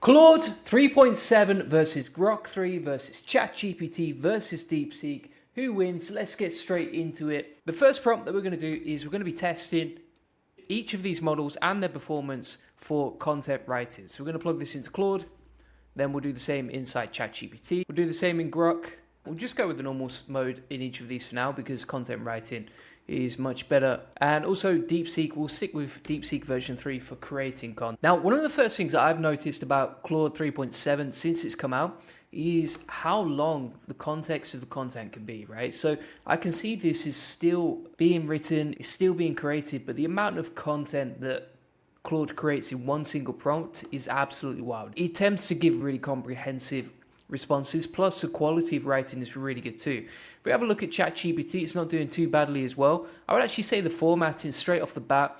Claude 3.7 versus Grok 3 versus ChatGPT versus DeepSeek. Who wins? Let's get straight into it. The first prompt that we're going to do is we're going to be testing each of these models and their performance for content writing. So we're going to plug this into Claude. Then we'll do the same inside ChatGPT. We'll do the same in Grok. We'll just go with the normal mode in each of these for now because content writing is much better. And also DeepSeek, we'll stick with DeepSeek version 3 for creating content. Now, one of the first things that I've noticed about Claude 3.7 since it's come out is how long the context of the content can be, right? So I can see this is still being written, it's still being created, but the amount of content that Claude creates in one single prompt is absolutely wild. It tends to give really comprehensive responses, plus the quality of writing is really good too. If we have a look at ChatGPT, it's not doing too badly as well. I would actually say the formatting straight off the bat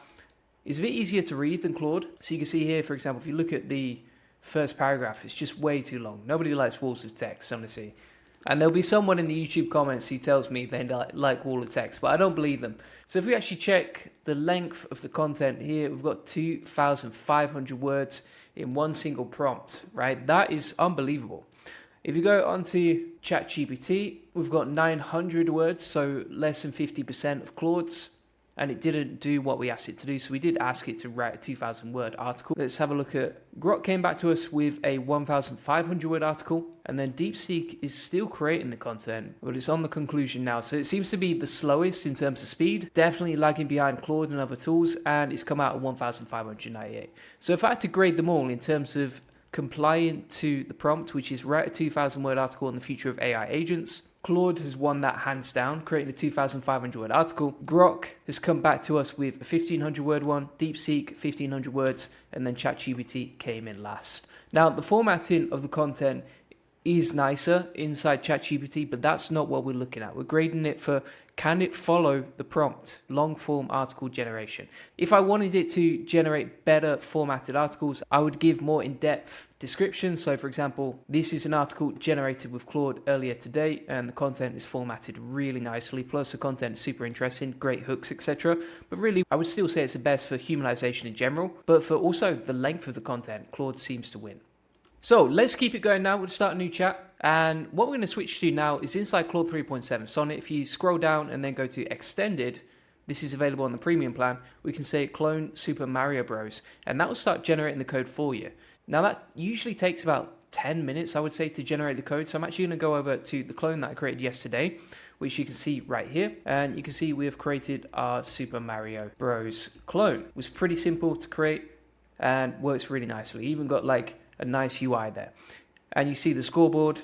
is a bit easier to read than Claude. So you can see here, for example, if you look at the first paragraph, it's just way too long. Nobody likes walls of text, honestly. And there'll be someone in the YouTube comments who tells me they like wall of text, but I don't believe them. So if we actually check the length of the content here, we've got 2,500 words in one single prompt, right? That is unbelievable. If you go onto ChatGPT, we've got 900 words, so less than 50% of Claude's, and it didn't do what we asked it to do. So we did ask it to write a 2,000 word article. Let's have a look at Grok. Came back to us with a 1,500 word article, and then DeepSeek is still creating the content, but it's on the conclusion now. So it seems to be the slowest in terms of speed, definitely lagging behind Claude and other tools, and it's come out at 1,598. So if I had to grade them all in terms of compliant to the prompt, which is write a 2,000 word article on the future of AI agents, Claude has won that hands down, creating a 2,500 word article. Grok has come back to us with a 1,500 word one, DeepSeek 1,500 words, and then ChatGPT came in last. Now, the formatting of the content is nicer inside ChatGPT, but that's not what we're looking at. We're grading it for, can it follow the prompt, long form article generation? If I wanted it to generate better formatted articles, I would give more in-depth descriptions. So for example, this is an article generated with Claude earlier today, and the content is formatted really nicely. Plus the content is super interesting, great hooks, etc. But really, I would still say it's the best for humanization in general, but for also the length of the content, Claude seems to win. So let's keep it going now. We'll start a new chat. And what we're going to switch to now is inside Claude 3.7. So on it, if you scroll down and then go to extended, this is available on the premium plan. We can say clone Super Mario Bros. And that will start generating the code for you. Now that usually takes about 10 minutes, I would say, to generate the code. So I'm actually going to go over to the clone that I created yesterday, which you can see right here. And you can see we have created our Super Mario Bros. Clone. It was pretty simple to create and works really nicely. Even got like a nice UI there. And you see the scoreboard,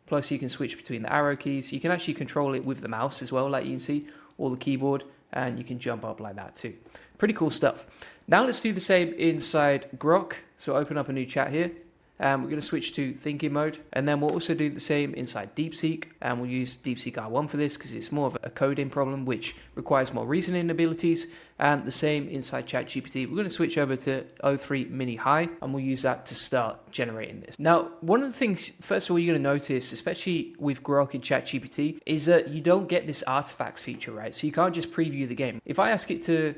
plus you can switch between the arrow keys. You can actually control it with the mouse as well, like you can see, or the keyboard, and you can jump up like that too. Pretty cool stuff. Now let's do the same inside Grok. So open up a new chat here. And we're going to switch to thinking mode. And then we'll also do the same inside DeepSeek. And we'll use DeepSeek R1 for this because it's more of a coding problem, which requires more reasoning abilities. And the same inside ChatGPT. We're going to switch over to O3 Mini High, and we'll use that to start generating this. Now, one of the things, first of all, you're going to notice, especially with Grok and ChatGPT, is that you don't get this artifacts feature, right? So you can't just preview the game. If I ask it to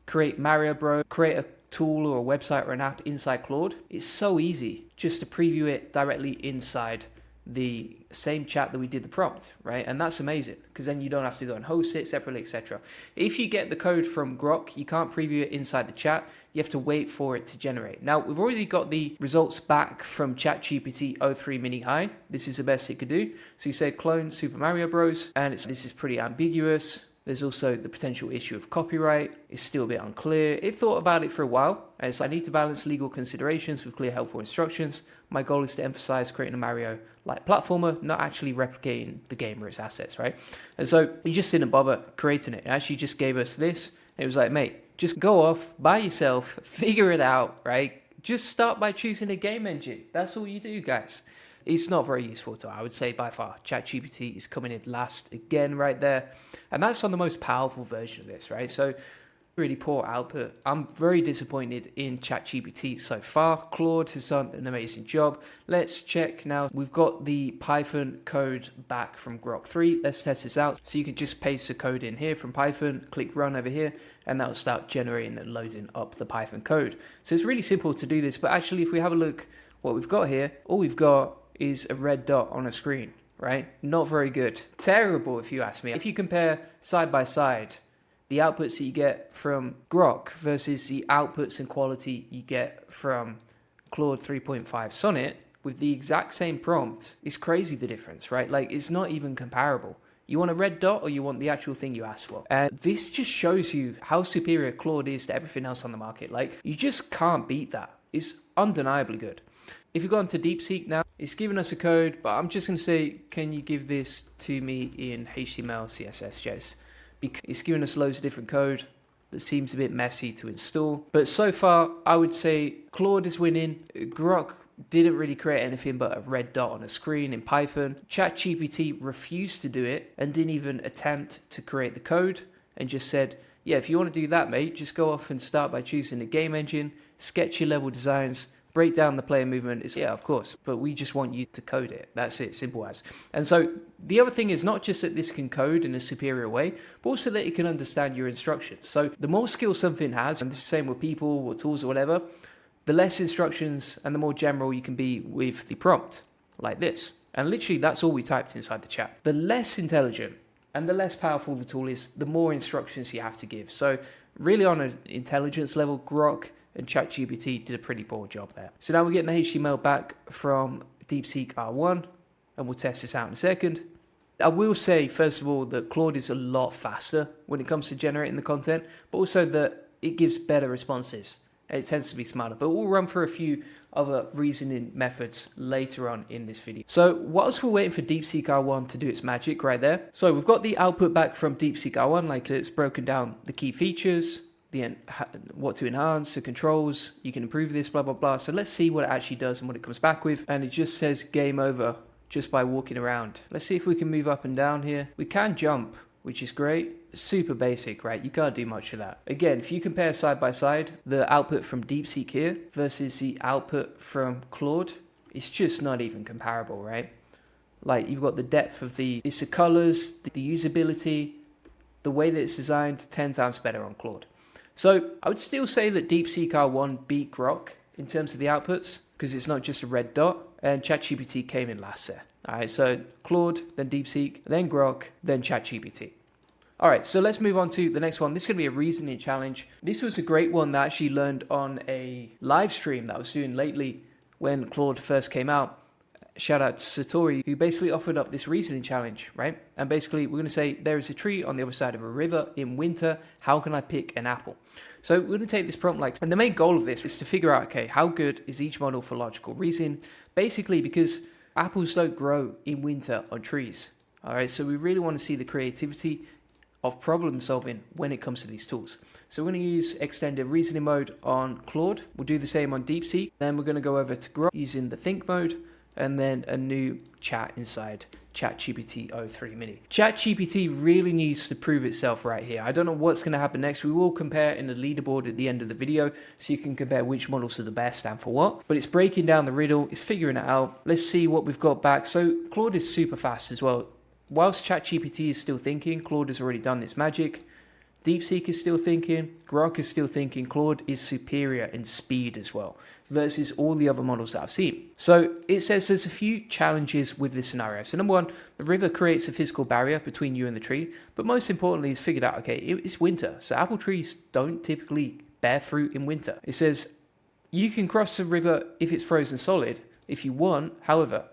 create Mario Bros, create a tool or a website or an app inside Claude, it's so easy just to preview it directly inside the same chat that we did the prompt, right? And that's amazing because then you don't have to go and host it separately, etc. If you get the code from Grok, you can't preview it inside the chat. You have to wait for it to generate. Now, we've already got the results back from ChatGPT O3 Mini High. This is the best it could do. So you say clone Super Mario Bros. And this is pretty ambiguous. There's also the potential issue of copyright. It's still a bit unclear. It thought about it for a while. And so I need to balance legal considerations with clear, helpful instructions. My goal is to emphasize creating a Mario-like platformer, not actually replicating the game or its assets, right? And so we just didn't bother creating it. It actually just gave us this. It was like, mate, just go off by yourself, figure it out, right? Just start by choosing a game engine. That's all you do, guys. It's not very useful to, I would say, by far. ChatGPT is coming in last again right there. And that's on the most powerful version of this, right? So really poor output. I'm very disappointed in ChatGPT so far. Claude has done an amazing job. Let's check now. We've got the Python code back from Grok 3. Let's test this out. So you can just paste the code in here from Python, click run over here, and that'll start generating and loading up the Python code. So it's really simple to do this, but actually if we have a look what we've got here, all we've got is a red dot on a screen, right? Not very good. Terrible, if you ask me. If you compare side by side the outputs that you get from Grok versus the outputs and quality you get from Claude 3.5 Sonnet with the exact same prompt, it's crazy the difference, right? Like, it's not even comparable. You want a red dot or you want the actual thing you asked for? And this just shows you how superior Claude is to everything else on the market. Like, you just can't beat that. It's undeniably good. If you go into DeepSeek now, it's giving us a code, but I'm just going to say, can you give this to me in HTML, CSS, JS? Because it's giving us loads of different code that seems a bit messy to install. But so far, I would say Claude is winning. Grok didn't really create anything but a red dot on a screen in Python. ChatGPT refused to do it and didn't even attempt to create the code and just said, yeah, if you want to do that, mate, just go off and start by choosing the game engine, sketchy level designs, break down the player movement. It's, yeah, of course, but we just want you to code it. That's it, simple as. And so the other thing is not just that this can code in a superior way, but also that it can understand your instructions. So the more skill something has, and this is the same with people or tools or whatever, the less instructions and the more general you can be with the prompt, like this. And literally that's all we typed inside the chat. The less intelligent and the less powerful the tool is, the more instructions you have to give. So really on an intelligence level, Grok and ChatGPT did a pretty poor job there. So now we're getting the HTML back from DeepSeek R1, and we'll test this out in a second. I will say, first of all, that Claude is a lot faster when it comes to generating the content, but also that it gives better responses. It tends to be smarter, but we'll run through a few other reasoning methods later on in this video. So whilst we're waiting for DeepSeek R1 to do its magic right there, so we've got the output back from DeepSeek R1, like it's broken down the key features, what to enhance, the controls, you can improve this, blah, blah, blah. So let's see what it actually does and what it comes back with. And it just says game over just by walking around. Let's see if we can move up and down here. We can jump, which is great. Super basic, right? You can't do much of that. Again, if you compare side by side, the output from DeepSeek here versus the output from Claude, it's just not even comparable, right? Like, you've got the depth of it's the colors, the usability, the way that it's designed, 10 times better on Claude. So I would still say that DeepSeek R1 beat Grok in terms of the outputs, because it's not just a red dot, and ChatGPT came in last there. All right, so Claude, then DeepSeek, then Grok, then ChatGPT. All right, so let's move on to the next one. This is going to be a reasoning challenge. This was a great one that I actually learned on a live stream that I was doing lately when Claude first came out. Shout out to Satori, who basically offered up this reasoning challenge, right? And basically we're going to say there is a tree on the other side of a river in winter. How can I pick an apple? So we're going to take this prompt like, and the main goal of this is to figure out, okay, how good is each model for logical reasoning? Basically because apples don't grow in winter on trees. All right, so we really want to see the creativity of problem solving when it comes to these tools. So we're going to use extended reasoning mode on Claude. We'll do the same on DeepSeek. Then we're going to go over to Grok using the think mode, and then a new chat inside ChatGPT 03 mini. ChatGPT really needs to prove itself right here. I don't know what's going to happen next. We will compare in the leaderboard at the end of the video so you can compare which models are the best and for what. But it's breaking down the riddle. It's figuring it out. Let's see what we've got back. So Claude is super fast as well. Whilst ChatGPT is still thinking, Claude has already done its magic. DeepSeek is still thinking, Grok is still thinking, Claude is superior in speed as well versus all the other models that I've seen. So it says there's a few challenges with this scenario. So number one, the river creates a physical barrier between you and the tree, but most importantly, it's figured out, okay, it's winter. So apple trees don't typically bear fruit in winter. It says you can cross the river if it's frozen solid if you want. However,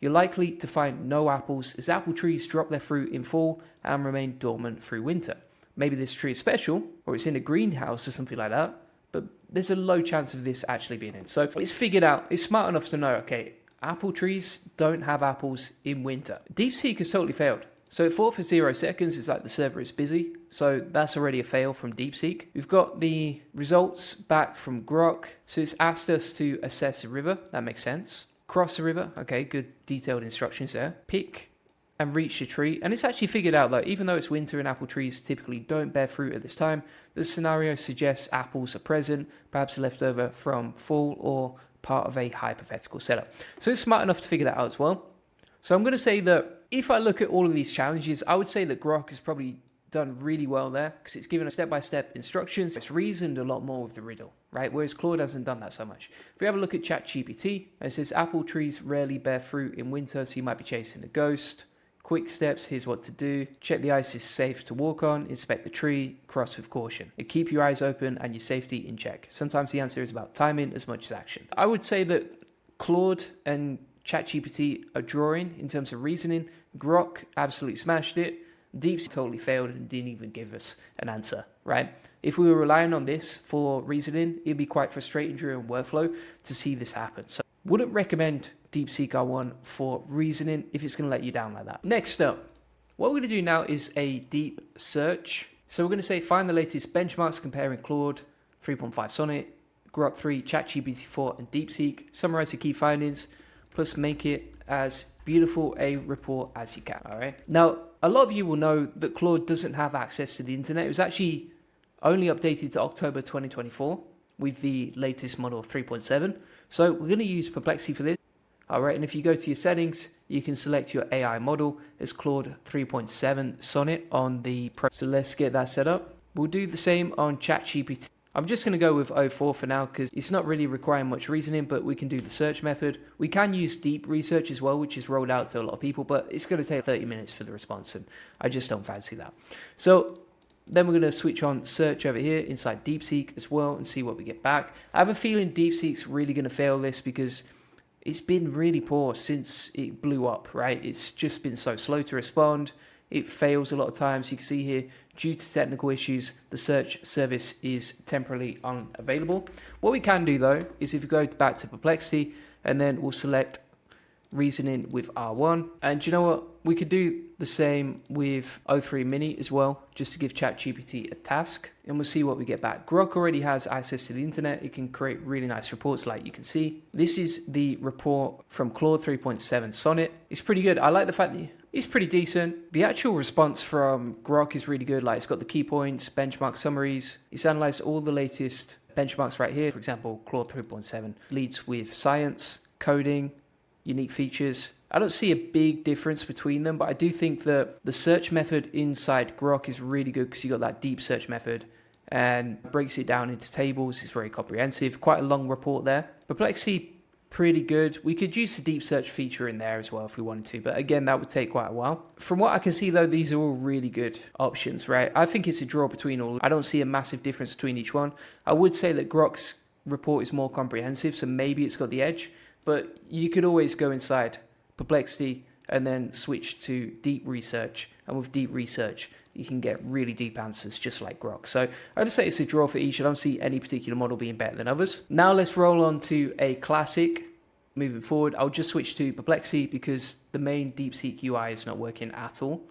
you're likely to find no apples as apple trees drop their fruit in fall and remain dormant through winter. Maybe this tree is special, or it's in a greenhouse or something like that, but there's a low chance of this actually being in. So it's figured out, it's smart enough to know, okay, apple trees don't have apples in winter. DeepSeek has totally failed. So it thought for 0 seconds, it's like the server is busy. So that's already a fail from DeepSeek. We've got the results back from Grok. So it's asked us to assess a river. That makes sense. Cross the river. Okay, good detailed instructions there. Pick and reach the tree. And it's actually figured out that even though it's winter and apple trees typically don't bear fruit at this time, the scenario suggests apples are present, perhaps left over from fall or part of a hypothetical setup. So it's smart enough to figure that out as well. So I'm going to say that if I look at all of these challenges, I would say that Grok is probably done really well there because it's given us step-by-step instructions. It's reasoned a lot more with the riddle, right? Whereas Claude hasn't done that so much. If we have a look at ChatGPT, it says apple trees rarely bear fruit in winter, so you might be chasing a ghost. Quick steps, here's what to do. Check the ice is safe to walk on, inspect the tree, cross with caution. And keep your eyes open and your safety in check. Sometimes the answer is about timing as much as action. I would say that Claude and ChatGPT are drawing in terms of reasoning. Grok absolutely smashed it. DeepSeek totally failed and didn't even give us an answer, right? If we were relying on this for reasoning, it'd be quite frustrating during workflow to see this happen. So wouldn't recommend DeepSeek R1 for reasoning if it's going to let you down like that. Next up, what we're going to do now is a deep search. So we're going to say find the latest benchmarks comparing Claude 3.5 Sonnet, Grok 3, ChatGPT 4 and DeepSeek. Summarize the key findings, plus make it as beautiful a report as you can, all right? Now, a lot of you will know that Claude doesn't have access to the internet. It was actually only updated to October 2024 with the latest model 3.7. So we're going to use Perplexity for this. All right, and if you go to your settings, you can select your AI model as Claude 3.7 Sonnet on the Pro. So let's get that set up. We'll do the same on ChatGPT. I'm just going to go with 04 for now because it's not really requiring much reasoning, but we can do the search method. We can use deep research as well, which is rolled out to a lot of people, but it's going to take 30 minutes for the response, and I just don't fancy that. So then we're going to switch on search over here inside DeepSeek as well and see what we get back. I have a feeling DeepSeek's really going to fail this because it's been really poor since it blew up, right? It's just been so slow to respond. It fails a lot of times. You can see here, due to technical issues, the search service is temporarily unavailable. What we can do though, is if we go back to Perplexity and then we'll select reasoning with R1. And you know what? We could do the same with O3 Mini as well, just to give ChatGPT a task, and we'll see what we get back. Grok already has access to the internet. It can create really nice reports like you can see. This is the report from Claude 3.7 Sonnet. It's pretty good. I like the fact that it's pretty decent. The actual response from Grok is really good. Like it's got the key points, benchmark summaries. It's analyzed all the latest benchmarks right here. For example, Claude 3.7 leads with science, coding, unique features. I don't see a big difference between them, but I do think that the search method inside Grok is really good because you got that deep search method and breaks it down into tables. It's very comprehensive. Quite a long report there. Perplexity, pretty good. We could use the deep search feature in there as well if we wanted to, but again, that would take quite a while. From what I can see though, these are all really good options, right? I think it's a draw between all. I don't see a massive difference between each one. I would say that Grok's report is more comprehensive, so maybe it's got the edge, but you could always go inside Perplexity and then switch to deep research, and with deep research you can get really deep answers just like Grok. So I'd just say it's a draw for each. I don't see any particular model being better than others. Now let's roll on to a classic. Moving forward, I'll just switch to Perplexity because the main DeepSeek UI is not working at all.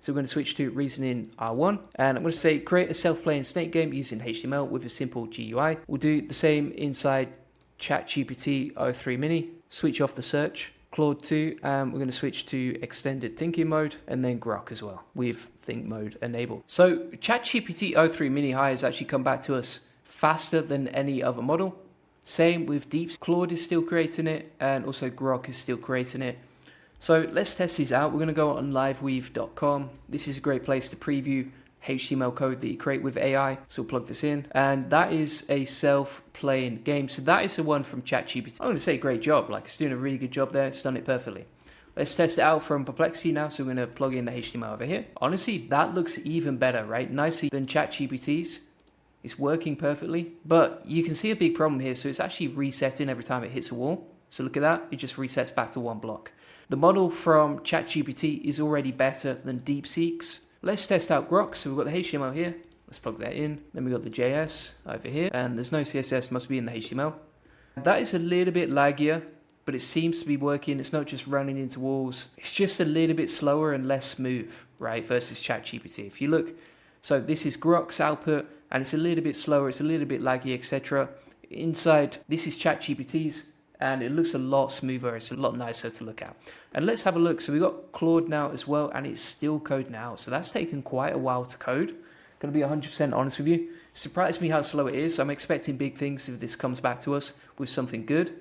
So we're going to switch to reasoning R1, and I'm going to say create a self-playing snake game using HTML with a simple GUI. We'll do the same inside ChatGPT O3 Mini. Switch off the search. Claude 2, we're going to switch to extended thinking mode, and then Grok as well with think mode enabled. So ChatGPT O3 Mini High has actually come back to us faster than any other model. Same with DeepSeek. Claude is still creating it, and also Grok is still creating it. So let's test these out. We're going to go on liveweave.com. This is a great place to preview HTML code that you create with AI. So we'll plug this in, and that is a self-playing game. So that is the one from ChatGPT. I'm going to say great job. Like it's doing a really good job there. It's done it perfectly. Let's test it out from Perplexity now. So we're going to plug in the HTML over here. Honestly, that looks even better, right? Nicer than ChatGPT's. It's working perfectly, but you can see a big problem here. So it's actually resetting every time it hits a wall. So look at that. It just resets back to one block. The model from ChatGPT is already better than DeepSeek's. Let's test out Grok. So we've got the HTML here. Let's plug that in. Then we've got the JS over here, and there's no CSS, must be in the HTML. That is a little bit laggier, but it seems to be working. It's not just running into walls. It's just a little bit slower and less smooth, right, versus ChatGPT. If you look, so this is Grok's output, and it's a little bit slower, it's a little bit laggy, etc. Inside, this is ChatGPT's, and it looks a lot smoother. It's a lot nicer to look at. And let's have a look. So we've got Claude now as well, and it's still coding out. So that's taken quite a while to code. Going to be 100% honest with you. Surprised me how slow it is. I'm expecting big things if this comes back to us with something good.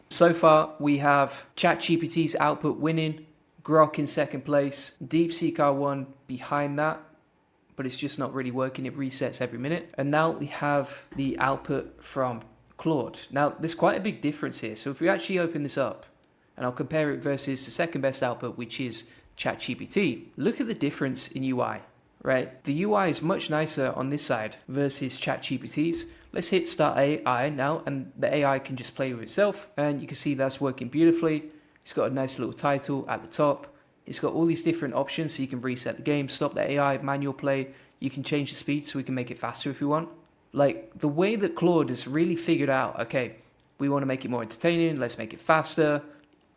So far, we have ChatGPT's output winning, Grok in second place, DeepSeek R1 behind that. but it's just not really working. It resets every minute. And now we have the output from Claude. Now, there's quite a big difference here. So if we actually open this up, and I'll compare it versus the second best output, which is ChatGPT, look at the difference in UI, right? The UI is much nicer on this side versus ChatGPT's. Let's hit Start AI now, and the AI can just play with itself, and you can see that's working beautifully. It's got a nice little title at the top. It's got all these different options, so you can reset the game, stop the AI, manual play. You can change the speed so we can make it faster if we want. Like, the way that Claude has really figured out, okay, we want to make it more entertaining, let's make it faster.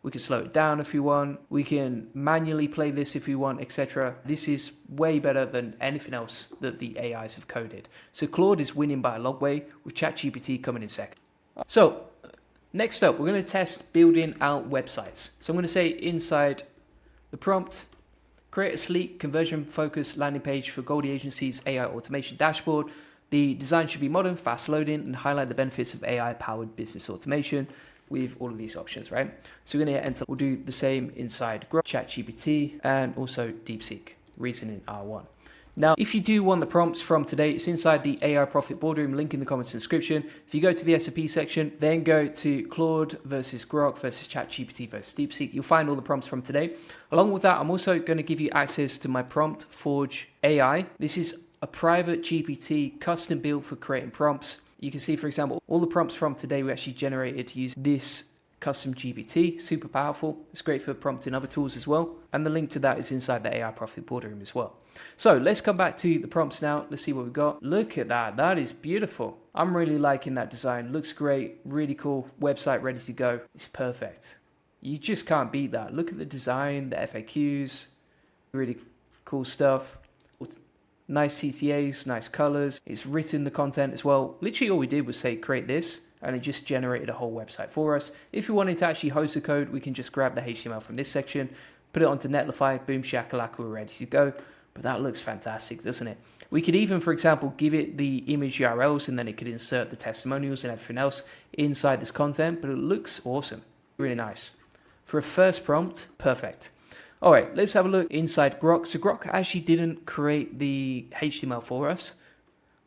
We can slow it down if we want. We can manually play this if we want, etc. This is way better than anything else that the AIs have coded. So Claude is winning by a long way, with ChatGPT coming in second. So next up, we're going to test building out websites. So I'm going to say inside the prompt, create a sleek, conversion-focused landing page for Goldie Agency's AI automation dashboard. The design should be modern, fast loading, and highlight the benefits of AI-powered business automation with all of these options, right? So we're going to hit enter. We'll do the same inside Grok, ChatGPT, and also DeepSeek, reasoning R1. Now, if you do want the prompts from today, it's inside the AI Profit Boardroom, link in the comments description. If you go to the SEP section, then go to Claude versus Grok versus ChatGPT versus DeepSeek, you'll find all the prompts from today. Along with that, I'm also going to give you access to my Prompt Forge AI. This is a private GPT custom built for creating prompts. You can see, for example, all the prompts from today we actually generated using this custom GPT, super powerful. It's great for prompting other tools as well. And the link to that is inside the AI Profit Boardroom as well. So let's come back to the prompts now. Let's see what we've got. Look at that. That is beautiful. I'm really liking that design. Looks great. Really cool. Website ready to go. It's perfect. You just can't beat that. Look at the design, the FAQs, really cool stuff. Nice CTAs, nice colors. It's written the content as well. Literally all we did was say create this, and it just generated a whole website for us. If we wanted to actually host the code, we can just grab the HTML from this section, put it onto Netlify, boom shakalaka, we're ready to go. But that looks fantastic, doesn't it? We could even, for example, give it the image URLs, and then it could insert the testimonials and everything else inside this content, but it looks awesome. Really nice. For a first prompt, perfect. All right, let's have a look inside Grok. So Grok actually didn't create the HTML for us,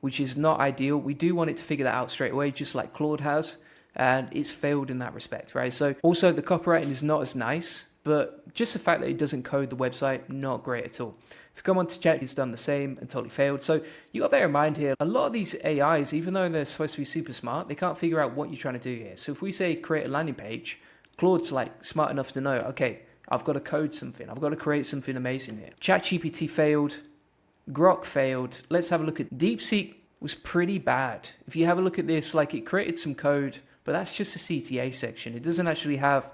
which is not ideal. We do want it to figure that out straight away, just like Claude has, and it's failed in that respect, right? So also the copywriting is not as nice, but just the fact that it doesn't code the website, not great at all. If you come on to Chat, it's done the same and totally failed. So you got to bear in mind here, a lot of these AIs, even though they're supposed to be super smart, they can't figure out what you're trying to do here. So if we say create a landing page, Claude's like smart enough to know, okay, I've got to code something. I've got to create something amazing here. ChatGPT failed. Grok failed. Let's have a look at DeepSeek. Was pretty bad. If you have a look at this, like it created some code, but that's just a CTA section. It doesn't actually have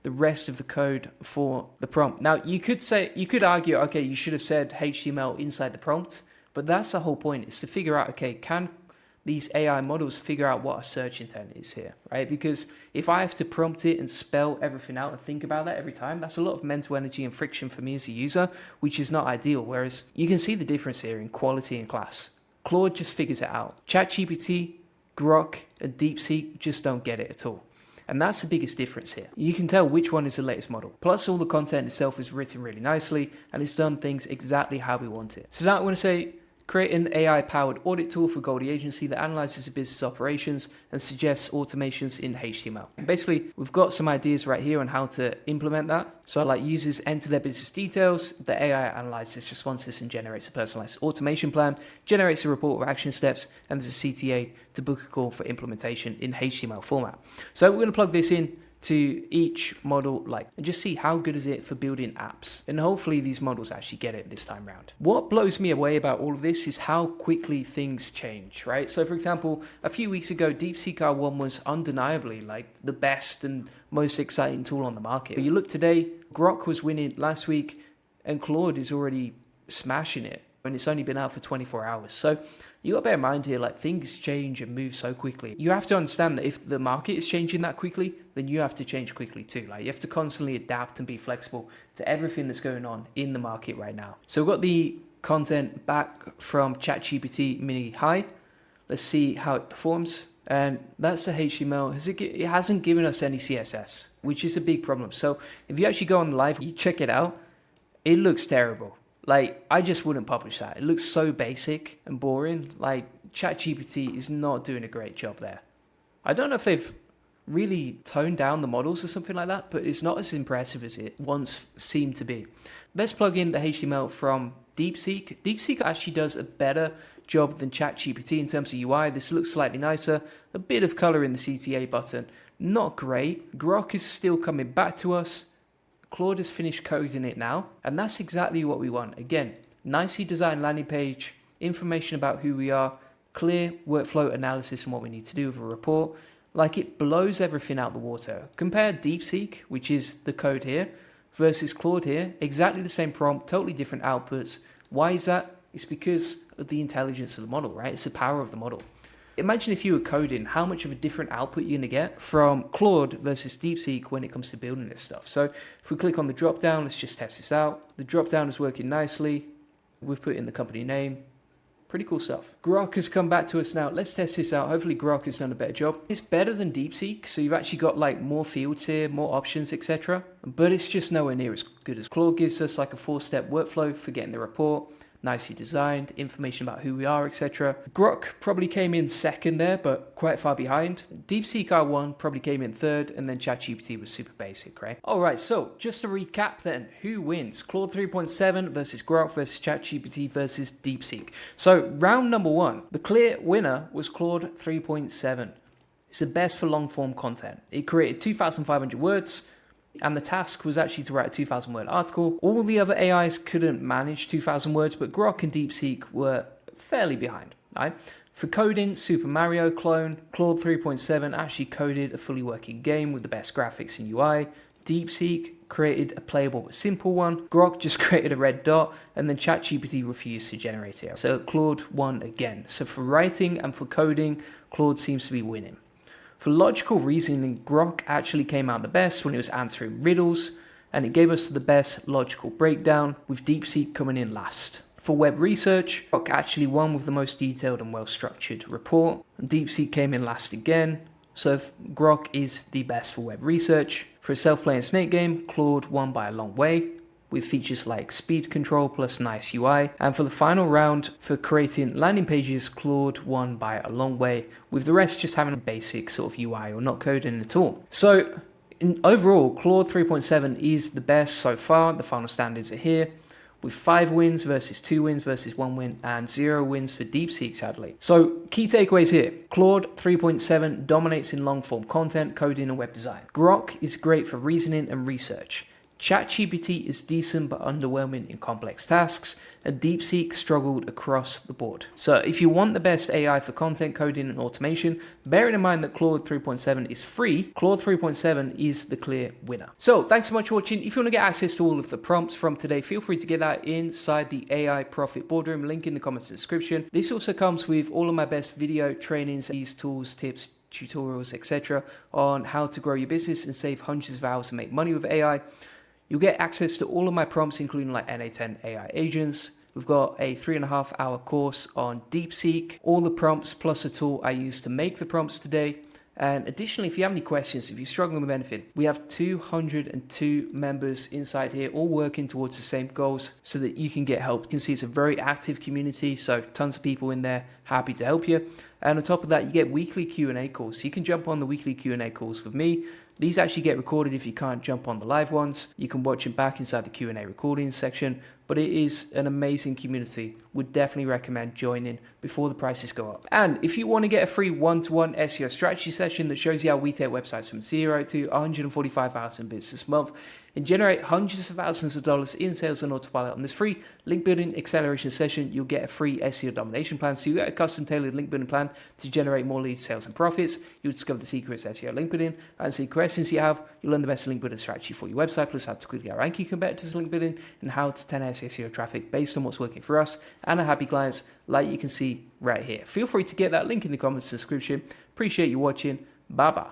the rest of the code for the prompt. Now you could argue, okay, you should have said HTML inside the prompt, but that's the whole point. It's to figure out, okay, can these AI models figure out what a search intent is here, right? Because if I have to prompt it and spell everything out and think about that every time, that's a lot of mental energy and friction for me as a user, which is not ideal. Whereas you can see the difference here in quality and class. Claude just figures it out. ChatGPT, Grok, and DeepSeek just don't get it at all. And that's the biggest difference here. You can tell which one is the latest model. Plus all the content itself is written really nicely and it's done things exactly how we want it. So now I want to say, create an AI-powered audit tool for Goldie Agency that analyzes the business operations and suggests automations in HTML. And basically, we've got some ideas right here on how to implement that. So like users enter their business details, the AI analyzes responses and generates a personalized automation plan, generates a report of action steps, and there's a CTA to book a call for implementation in HTML format. So we're going to plug this in to each model and just see how good is it for building apps, and hopefully these models actually get it this time around. What blows me away about all of this is how quickly things change, right? So for example, a few weeks ago DeepSeek R1 was undeniably like the best and most exciting tool on the market. But you look today, Grok was winning last week and Claude is already smashing it when it's only been out for 24 hours. So you got to bear in mind here, like things change and move so quickly. You have to understand that if the market is changing that quickly, then you have to change quickly too. Like you have to constantly adapt and be flexible to everything that's going on in the market right now. So we've got the content back from ChatGPT Mini High. Let's see how it performs. And that's the HTML. It hasn't given us any CSS, which is a big problem. So if you actually go on live, you check it out, it looks terrible. Like, I just wouldn't publish that. It looks so basic and boring. Like, ChatGPT is not doing a great job there. I don't know if they've really toned down the models or something like that, but it's not as impressive as it once seemed to be. Let's plug in the HTML from DeepSeek. DeepSeek actually does a better job than ChatGPT in terms of UI. This looks slightly nicer, a bit of color in the CTA button. Not great. Grok is still coming back to us. Claude has finished coding it now, and that's exactly what we want. Again, nicely designed landing page, information about who we are, clear workflow analysis and what we need to do with a report. Like, it blows everything out the water. Compare DeepSeek, which is the code here, versus Claude here. Exactly the same prompt, totally different outputs. Why is that? It's because of the intelligence of the model, right? It's the power of the model. Imagine if you were coding, how much of a different output you're going to get from Claude versus DeepSeek when it comes to building this stuff. So if we click on the drop down, let's just test this out. The drop down is working nicely. We've put in the company name. Pretty cool stuff. Grok has come back to us now. Let's test this out. Hopefully Grok has done a better job. It's better than DeepSeek, so you've actually got like more fields here, more options, etc. But it's just nowhere near as good as Claude. Gives us like a 4-step workflow for getting the report. Nicely designed, information about who we are, etc. Grok probably came in second there, but quite far behind. DeepSeek R1 probably came in third, and then ChatGPT was super basic, right? All right, so just to recap then, who wins? Claude 3.7 versus Grok versus ChatGPT versus DeepSeek. So round number 1, the clear winner was Claude 3.7. It's the best for long form content. It created 2,500 words, and the task was actually to write a 2,000 word article. All the other AIs couldn't manage 2,000 words, but Grok and DeepSeek were fairly behind, right? For coding, Super Mario clone, Claude 3.7 actually coded a fully working game with the best graphics and UI. DeepSeek created a playable but simple one. Grok just created a red dot, and then ChatGPT refused to generate it. So Claude won again. So for writing and for coding, Claude seems to be winning. For logical reasoning, Grok actually came out the best when it was answering riddles, and it gave us the best logical breakdown, with DeepSeek coming in last. For web research, Grok actually won with the most detailed and well-structured report, and DeepSeek came in last again, so Grok is the best for web research. For a self-playing snake game, Claude won by a long way, with features like speed control plus nice UI. And for the final round, for creating landing pages, Claude won by a long way, with the rest just having a basic sort of UI or not coding at all. So overall, Claude 3.7 is the best so far. The final standards are here, with 5 wins versus 2 wins versus 1 win, and 0 wins for DeepSeek, sadly. So key takeaways here. Claude 3.7 dominates in long form content, coding and web design. Grok is great for reasoning and research. ChatGPT is decent but underwhelming in complex tasks, and DeepSeek struggled across the board. So if you want the best AI for content coding and automation, bearing in mind that Claude 3.7 is free, Claude 3.7 is the clear winner. So thanks so much for watching. If you want to get access to all of the prompts from today, feel free to get that inside the AI Profit Boardroom, link in the comments description. This also comes with all of my best video trainings, these tools, tips, tutorials, etc. on how to grow your business and save hundreds of hours and make money with AI. You'll get access to all of my prompts, including like NA10 AI agents. We've got a 3.5-hour course on DeepSeek, all the prompts plus a tool I used to make the prompts today. And additionally, if you have any questions, if you're struggling with anything, we have 202 members inside here, all working towards the same goals so that you can get help. You can see it's a very active community, so tons of people in there happy to help you. And on top of that, you get weekly Q&A calls. So you can jump on the weekly Q&A calls with me. These actually get recorded if you can't jump on the live ones. You can watch them back inside the Q&A recording section, but it is an amazing community. Would definitely recommend joining before the prices go up. And if you want to get a free one-to-one SEO strategy session that shows you how we take websites from 0 to 145,000 visits a month and generate hundreds of thousands of dollars in sales on autopilot on this free link building acceleration session, you'll get a free SEO domination plan. So you get a custom tailored link building plan to generate more leads, sales and profits. You'll discover the secrets of SEO link building, answer the questions you have. You'll learn the best link building strategy for your website, plus how to quickly outrank your competitors link building and how to 10x SEO traffic based on what's working for us and our happy clients, like you can see right here. Feel free to get that link in the comments description. Appreciate you watching. Bye bye.